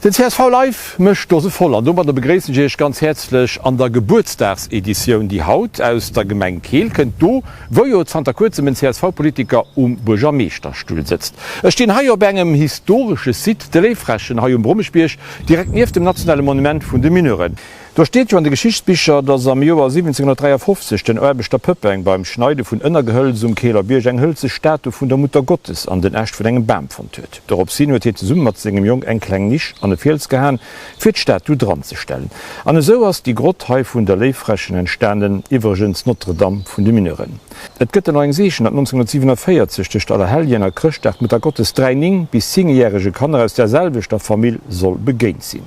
Den CSV Live mischt dose voll an dummer der begreessen ich ganz herzlich an der Geburtstagsedition die Haut aus der Gemeng Keel kennt du, wo jo Santa Kurze mit CSV-Politiker Burgermeesterstuhl sitzt. Es stehen haier engem historische Sit de Leefreschen ha Brummespiech direkt nief dem nationale Monument vun de Mineuren. Da steht jo an de Geschichtsbücher, dats am Joar 1753 den Erbechter Pöppeng beim Schneide vun ënner Gehölz Keeler Bierg eng hölze Statue vun der Mutter Gottes an den Ächt vun engem Bam von töet. Dorop sinn huet Summer engem Jong enkleng nicht an de Fels gehan fir d' Statue dran ze stellen. An so ass die Grotthei vun der Leefreschen entstanden iwwergens Notre Dame vun de Mineuren. Et gëtt eng Sechen 1947 aller Heliener Christcht mit der Gottes Training bis 10-jährige Kanner aus derselbechter Familie soll begéint sinn.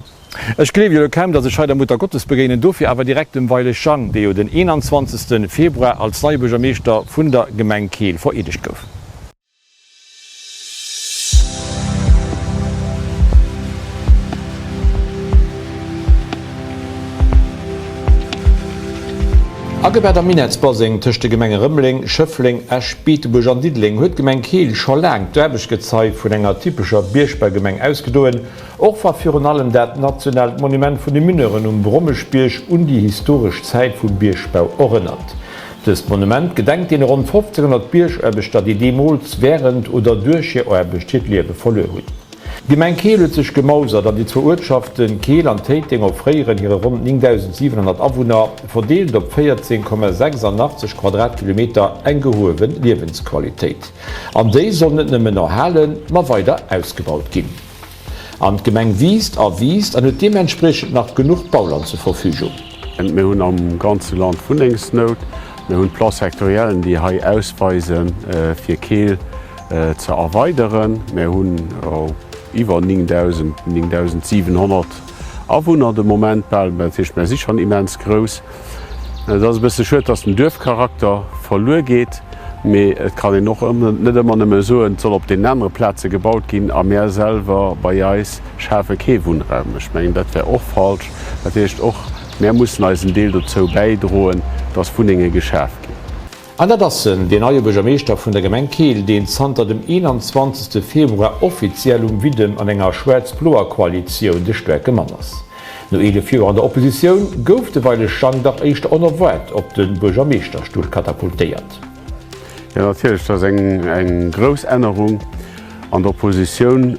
Ech klewe kem, dat se Scheider Mutter Gottes begenen dofir awer direkt dem Weile Chan, déi den 21. Februar als neue Burgermeester vun der Gemeng Keel veredigt gouf. Ageber der Minnetzbasing tëcht de Gemenge Rëmmling, Schëffling, Äschbiet, Burger Diedling huet Gemeng Keel scho lang d'erbeg Gezeit vun enger typischer Bierschbergemeng ausgedoen, och war fir allem dat national Monument vun de Mineuren Brummespierch und die historisch Zeit vum Bierschbau orinnert. Das Monument gedenkt den rund 1500 Bierscherbeter, die Demols während oder durch ihr Erbestietlebe verloren huet. Gemeng Keel huet sech gemausert, dat die zwei Ortschaften Keel an Täting op Freieren ihre rund 9700 Abwohner verdeelt op 14,86 Quadratkilometer engehowen Lebensqualität. An déi sollen nëmmen erhalen ma weiter ausgebaut ginn. An Gemeng wiest an huet dementsprechend nach genug Bauland zur Verfügung. Wir hunn am ganze Land Fundungsnot, wir hunn Plasektoriellen, die hai ausweisen fir Keel ze erweiteren. Wir hunn iwwer 9.700 Awohner de Moment ich mir sich schon immens groß. Das bist schön, dass den Dörfcharakter verloren geht. Et kann noch net immer ne so soll op den anderen Plätze gebaut gin a Meer selber bei Jais schärfe Kewohnräume. Ich mein, dat wär och falsch. Dat heißt och mehr muss als ein Deel dazu beidrohen, dass Fundinge geschärft gin. An der Dassen den neue Burgermeester vun der Gemeng Keel den Zanter dem 21. Februar offiziell Widem an enger Schwarz-Bloer Koalition de Stärke Manners. No ele Vier an der Opposition gouf de Weile Chan dat echt onerwert op den Burgermeesterstuhl katapultiert. Ja, natürlich das eng Großänderung an der Opposition.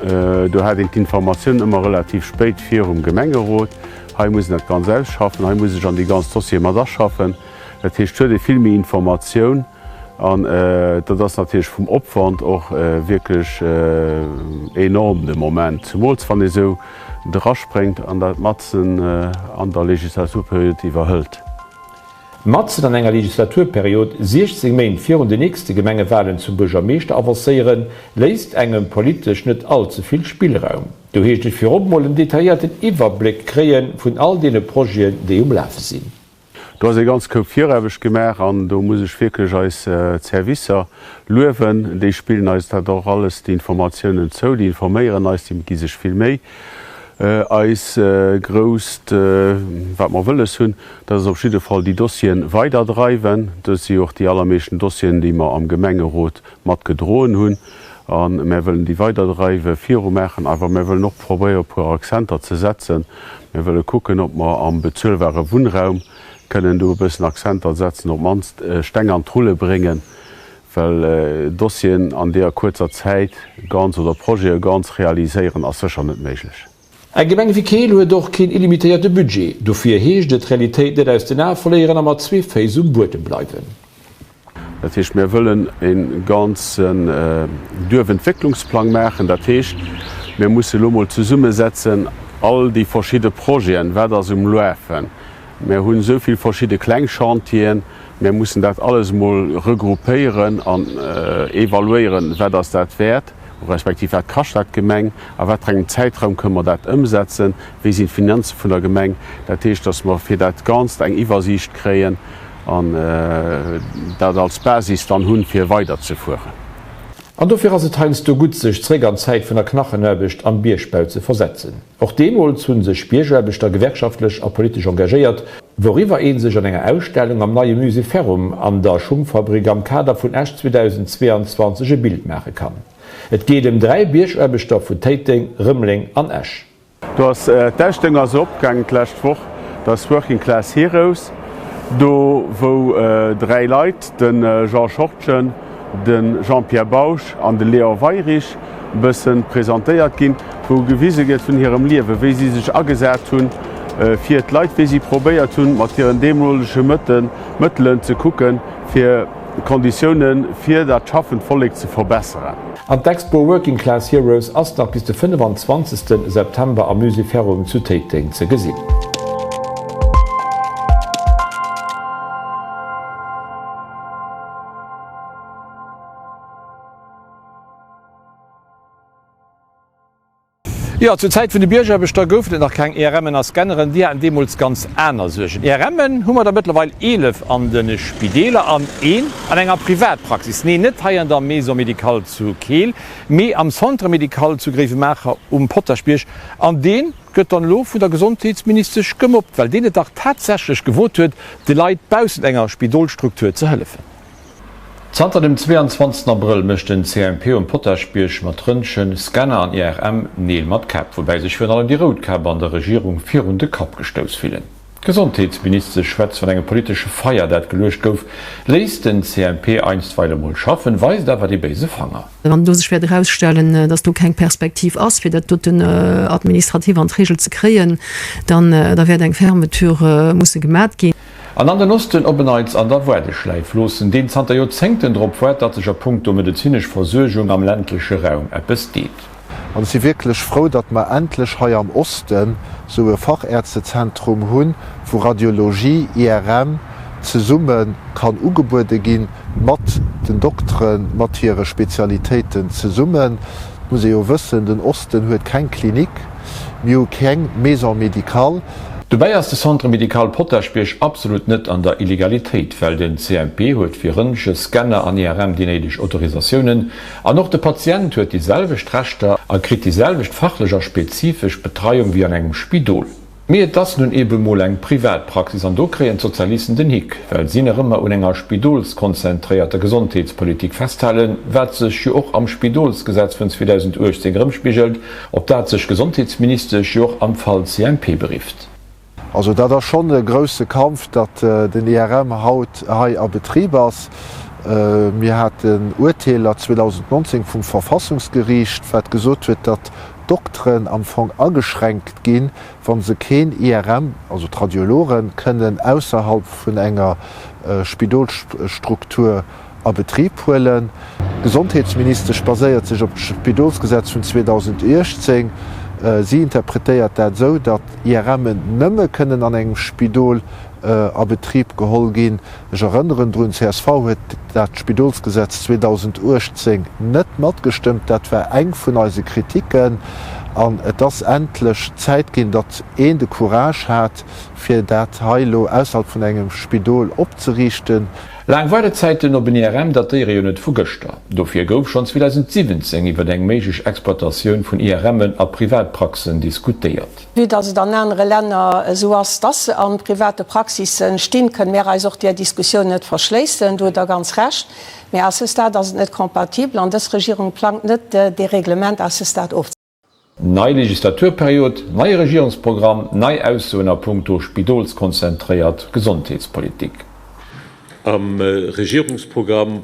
Du hat die Information immer relativ spät für Gemengerot. Hier muss net ganz selbst schaffen, hier muss ich an die ganze Dossier mal das schaffen. Das heißt, viel mehr Information an das natürlich vom Opwand auch wirklich enorm im Moment. Zumal wenn ich so drauf springt an der Matzen an der Legislaturperiode überhält. Matzen an enger Legislaturperiode 16 Main vir de nächste Gemengewahlen zum Burgermeester avancéieren, leist engem politisch net allzu viel Spielraum. Du hecht dich fir opmollen detaillierten Iwerblick kreen vun all dene Projekten, die umlaufen sind. Du hast ganz kopierebeg gemerk an du muss ich wirklich als Servicer löwen, die spielen als doch alles die Informationen zo, die informieren als die gi sich viel méi. Als grost wat man wëlle hunn, dat op schiede Fall die Dossien weiterdreiwen, dat sie auch die allermeeschten Dossien, die man am Gemengerot mat gedroen hunn, an mé wëllen die weiterdreiwe Fimechen, awer mé will noch probéier pu Akzenter ze setzen. Wir wëlle gucken, ob man am bezëllware Wohnraum können du bis Akzenter setzen, op man Stänger an Trulle bringen, weil Dossien an der kurzer Zeit ganz oder Projekt ganz realisieren as secher net méiglech. Eg Gemeng wie Keel huet doch kein illimitierte Budget. Dofir heescht de Realitéit dat aus den verleieren ammer zwee Féis Boden bleiwen. Dat hicht mir wëllen en ganzen Dürfentwicklungsplan machen, dat hecht mir muss Lommel zu Summe setzen, all die verschiedene Projekten wäder läfen. Wir hunn soviel verschiedene Kleinchantien, wir müssen dat alles mal regroupéieren an evaluieren, wer das dat wert, respektiv kacht dat Gemeng, a wat engen Zeitraum können wir dat umsetzen, wie sind Finanzen vun der Gemeng, dat hecht, dass wir fir dat ganz eng Iwersicht kreen an dat als Basis dann hunn fir weiterzufuhren. An dofir as teilst du gut sech Träger an Zeit vun der Knachennerbecht am Bierspau ze versetzen. Och demol hunn sech Bierschwerbeter gewerkschaftlich a politisch engagiert, woriwer een sech an enger Ausstellung am neue Museferum an der Schummfabrik am Kader vun 2022 Bild machen kann. Et geht 3 Bierschwerbeter vu Täting, Rëmmling an Esch. Du hast d'Stänger ass opganglächtwoch das Working Class Heroes, do wo 3 Leiit den Jean Schortchen, den Jean-Pierre Bauch an den Leo Weirich bëssen präsentéiert ginn, wo gewieseget vun hirem Liewe, wéi sie sech agesät hunn, fir d Leiit wie sie probéiert hunn, mat hireieren demolesche Mëttlen ze kucken, fir Konditionen fir dat Schaffen vollleg ze verbesseren. Am d'Expo Working Class Heroes ass bis de 25. September am Museferum zu Täting ze gesinn. Ja, zur Zeit vun de Biergerbeter gouft nach keng ERMmen as Scanneren, Di an Demols ganz Äner sechen. ERMmen hummer der mittlerwe 11 an den Spideler an an enger Privatpraxis. Nee net haier der Mesomedikal zu Keel, méi am Centremedikal zu Grefemecher Potterspich, an den gëtt an Loo vun der Gesundheitsministersch gemobbt, weil dee Dach tatsächlich gewot huet, de Leiit bausen enger Spidolstruktur ze hëllefen. Zanter dem 22. April mischt den CMP und Potterspich mat Rëntgen, Scanner an IRM neel mat Kap, wobei sich fir allen die Rotkap an der Regierung 4 runde Kap gestos fielen. Gesundheitsminister schwätzt von enger politische Feier, dat gelöscht gouf, leist den CMP einstweile mal schaffen, weist dawer die Base Fanger. Wann du sich herausstellen, dass du kein Perspektiv hast, wie dat den administrative Regel zu kreen, dann da wird eng Fermetür muss gemerk gehen. An den Osten obenheits an der Werdeschleif losen, den Santa Jozengten drop wert, dat sich Punkt medizinisch Versøchung am ländliche Raum besteht. Und sie wirklich froh, dat man endlich he am Osten so ein Fachärztezentrum hunn, wo Radiologie, IRM ze summen kann Ugebude gin, mat den Doktoren, mat ihre Spezialitäten ze summen. Muss jo wissen, den Osten huet kein Klinik, mir keng Mesomedikal. Dabei ist das Centremedikal Potterspich absolut net an der Illegalität, weil den CMP huet fir rënsche Scanner an IRM dienedisch Autorisationen, an noch der Patient huet dieselbe Rechter an krit dieselbecht fachlicher spezifisch Betreiung wie an engem Spidol. Mir das nun ebemol eng Privatpraxis an do kreen Sozialisten den Hick, weil sie immer un enger Spidolskonzentrierte Gesundheitspolitik festhalen, wat sech jo och am Spidolsgesetz vun 2018 Grimmspiegelt, ob dat sech Gesundheitsminister Joch am Fall CMP berieft. Also da da schon der größte Kampf, dat den IRM haut a Betrieb ass. Mir hat den Urteiler 2019 vum Verfassungsgericht gesot huet, dat Doktoren am Fong angeschränkt gin, wann se kein IRM, also Radiologen können ausserhalb vun enger Spidolstruktur a Betrieb holen. Gesundheitsminister baséiert sich op das Spidolsgesetz von 2018. Sie interpretéiert dat so, dat IRMmen nëmme kënnen an engem Spidol a Betrieb geholl gin. Ech erënneren drun CSV huet dat Spidolsgesetz 2018 net mat gestimmt, dat wär eng vun eise Kritiken an et ass endlech Zäit ginn, dat de Courage hat, fir dat Heilo aushalb vun engem Spidol opzerichten. Lang war der Zeititen op den IRM datiere net vugëster. Dofir gouf schon 2017 iwwer eng méigich Exportatioun vun IRMmen a Privatpraxen diskutiert. Wie dat se an andere Länder so ass dat an private Praxisen steen können mehr als auch der Diskussion net verschleessen, du da ganz recht. Mehr as dat net kompatibel an des Regierung plant net de Reglement as dat of. Nei Legislaturperiod, nei Regierungsprogramm, nei aussoner Punkto Spidolskonzentriert Gesundheitspolitik. Am Regierungsprogramm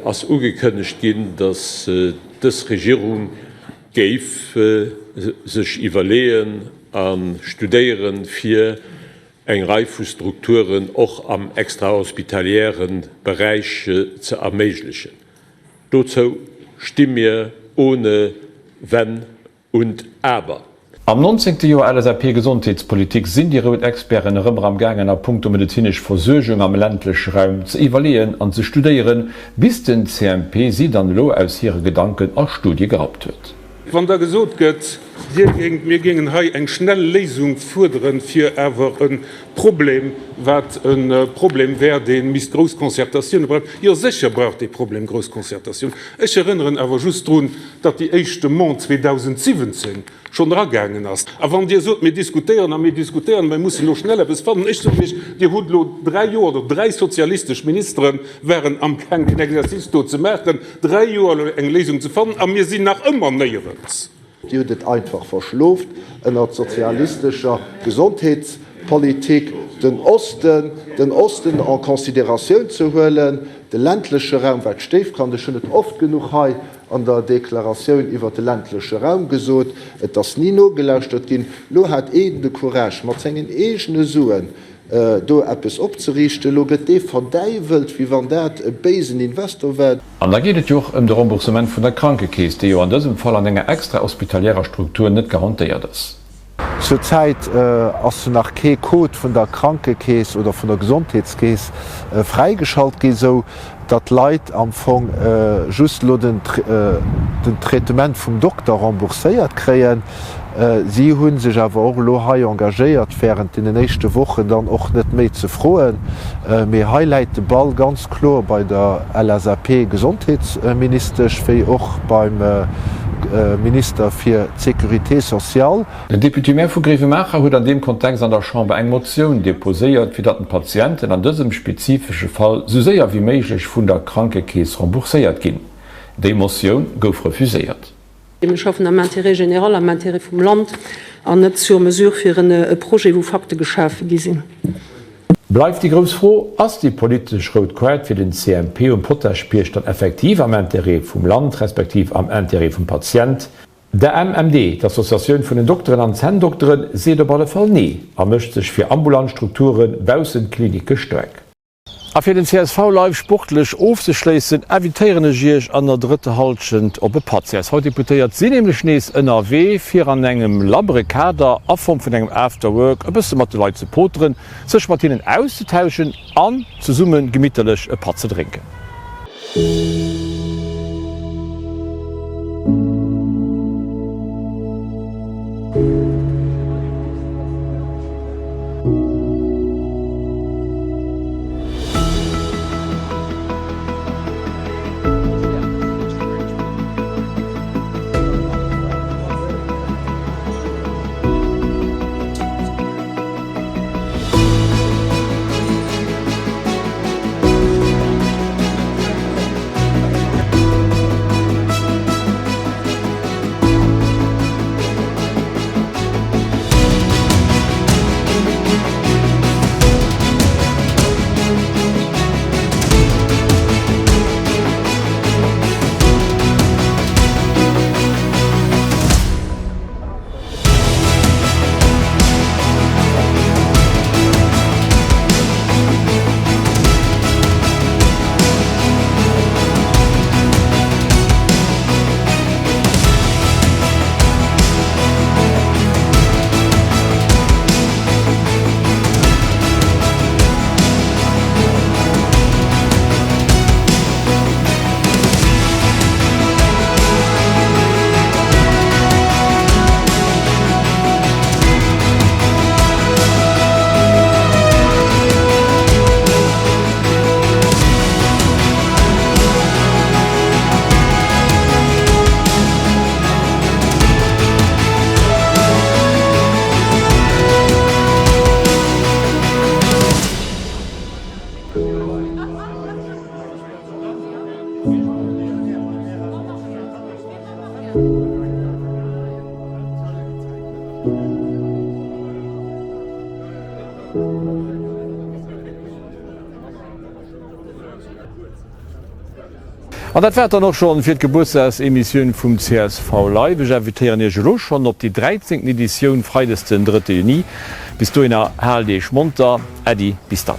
ass ugekënnecht ginn, dass des Regierung géif sech iwwerleen an Studéieren fir eng Reiffustrukturen och am extrahospitalieren Bereich ze erméiglichen. Dozo stimme ohne wenn und aber. Am 19. Joer LSAP Gesundheitspolitik sind die Rotexperten rëmmer am gangen a Punkto medizinisch Versøchung am ländlech Raum ze evaluieren an ze studieren, bis den CMP sie dann lo aus ihre Gedanken a Studie gehabt huet. Wann der gesot gëtt, mir gingen hai eng schnell Lesung fuderen fir ewer een Problem, wat een Problem wär den mis Großkonzertatioun braucht. Ja secher braucht de Problem Großkonzertatioun. Ech erinnern awer just run, dat die 1. Mond 2017 schon ragangen ass. A wann Dir sot mir diskutieren, man muss noch schneller besfannen. Ich so mich, Di Hudlo 3 Joer oder 3 sozialistisch Ministeren wären am Kang den Exerzito ze merken, 3 Joer eng Lesung zu fannen, a mir sinn nach immer näierens. die hat einfach verschloft in der sozialistischer Gesundheitspolitik den Osten an Konsideration zu holen, den ländliche Raum wat steif kann schon net oft genug ha an der Deklaration iwwer den ländliche Raum gesot, et das nie no gelauscht gin, lo hat eden de Courage, mat zengen egene Suen. Do Appes opzerichte, lo get dee verdeiwelt, wie wann dat e besen Investor werd. An da geht joch de Remboursement vun der Krankekees, déi jo an dësem Fall an enger extra hospitalérer Struktur net garantiiert ass. Zurzeit ass du nach Code vun der Krankekees oder vun der Gesundheitskees freigeschalt gi so, dat Leiit am Fong just lo den Treement vum Doktor rembourséiert kreien. Sie hunn sech awer och Lohai engagéiert während in den nächste Woche dann och net méi ze froen. méi highlight de Ball ganz klar bei der LSAP Gesundheitsministersch firi och beim Minister fir Securité sozial. Den Deputé vu Grevemacher huet an dem Kontext an der Chambre eng Motionun deposéiert, fir dat den Patienten an dësem spezifische Fall so séier wie méiglech vun der Krankekees rembourséiert ginn. Déi Motionun gouf refuséiert. Wir schaffen am Intérêt général am Intérêt vom Land an net zur mesure fir een Projekt wo Fakte geschaffen gesinn. Bleif die Gros froh, ass die politisch Rot Quert fir den CMP und Potterspielcht dann effektiv am Intérêt vum Land respektiv am Intérêt vum Patient. Der MMD, d'Assoziatioun vun den Doktoren an Zendoktoren, seet op alle Fall nie, mëcht sech fir Ambulantstrukturen bausen Klinike sträck. A fir den CSV live sportlech ofzeschleessen evitéierne Gierch an der dritte Halschend op e Patz. Haut deputéiert sinn nämlich Schnees NRW fir an engem labere Kader afom vun engem Afterwork e bësse mat de Leiit ze poteren, sech Martinen auszutauschen an ze summen gemmittelech e Pat ze drinken. An dat wär noch schon fir d Geburtstagsemissionioun vum CSV Live invitieren je loch schon op die 13. Editionioun freidesten 3. Juni bis du innner herdeich Monter, Ädi bis dann.